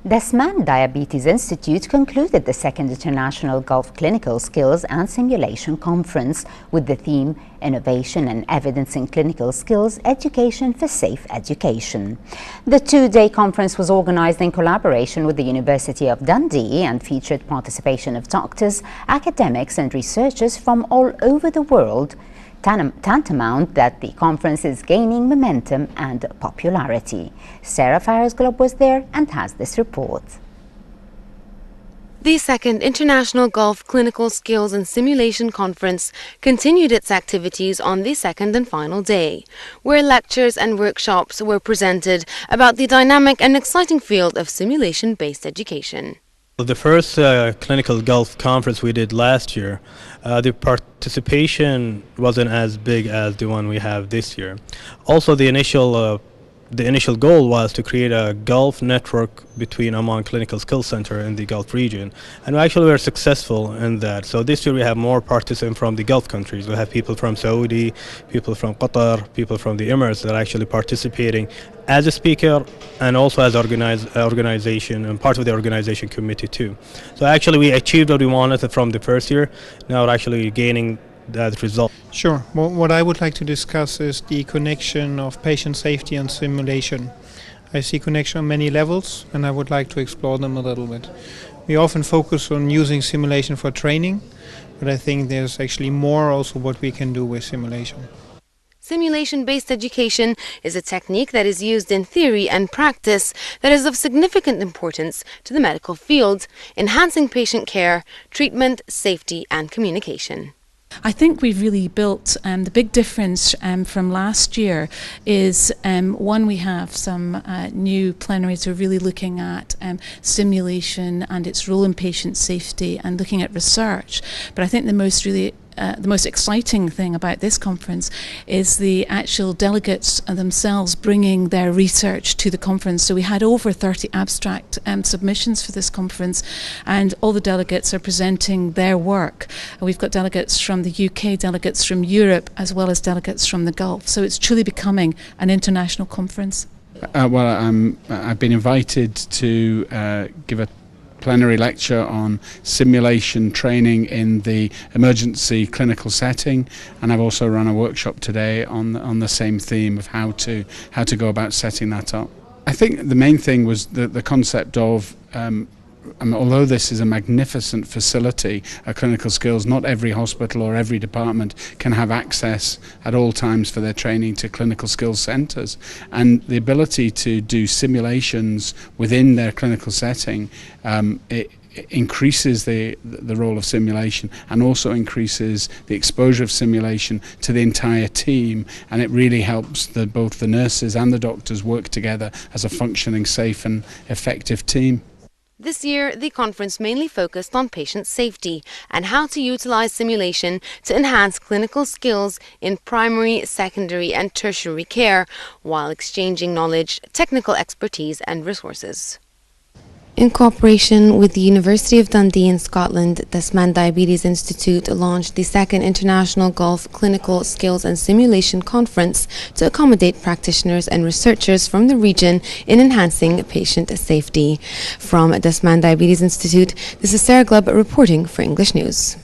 The Dasman Diabetes Institute concluded the second International Gulf Clinical Skills and Simulation Conference with the theme Innovation and Evidence in Clinical Skills Education for Safe Education. The two-day conference was organized in collaboration with the University of Dundee and featured participation of doctors, academics and researchers from all over the world, tantamount that the conference is gaining momentum and popularity. Sarah Fares-Glob was there and has this report. The second International Gulf Clinical Skills and Simulation Conference continued its activities on the second and final day, where lectures and workshops were presented about the dynamic and exciting field of simulation-based education. The first Clinical Gulf Conference we did last year, the participation wasn't as big as the one we have this year. Also, the initial goal was to create a Gulf network between Oman Clinical Skills Center in the Gulf region, and we actually were successful in that. So this year we have more participants from the Gulf countries. We have people from Saudi, people from Qatar, people from the Emirates that are actually participating as a speaker and also as organization and part of the organization committee too. So actually we achieved what we wanted from the first year. Now we're actually gaining that result. Sure. Well, what I would like to discuss is the connection of patient safety and simulation. I see connection on many levels and I would like to explore them a little bit. We often focus on using simulation for training, but I think there's actually more also what we can do with simulation. Simulation-based education is a technique that is used in theory and practice that is of significant importance to the medical field, enhancing patient care, treatment, safety and communication. I think we've really built the big difference from last year is one, we have some new plenaries who are really looking at simulation and its role in patient safety and looking at research. But I think the most exciting thing about this conference is the actual delegates themselves bringing their research to the conference. So we had over 30 abstract submissions for this conference, and all the delegates are presenting their work. We've got delegates from the UK, delegates from Europe, as well as delegates from the Gulf. So it's truly becoming an international conference. I've been invited to give a plenary lecture on simulation training in the emergency clinical setting, and I've also run a workshop today on the same theme of how to go about setting that up. I think the main thing was the concept of although this is a magnificent facility, clinical skills, not every hospital or every department can have access at all times for their training to clinical skills centres, and the ability to do simulations within their clinical setting it increases the role of simulation and also increases the exposure of simulation to the entire team, and it really helps both the nurses and the doctors work together as a functioning, safe and effective team. This year, the conference mainly focused on patient safety and how to utilize simulation to enhance clinical skills in primary, secondary and tertiary care while exchanging knowledge, technical expertise and resources. In cooperation with the University of Dundee in Scotland, the Dasman Diabetes Institute launched the second International Gulf Clinical Skills and Simulation Conference to accommodate practitioners and researchers from the region in enhancing patient safety. From Dasman Diabetes Institute, this is Sarah Glubb reporting for English News.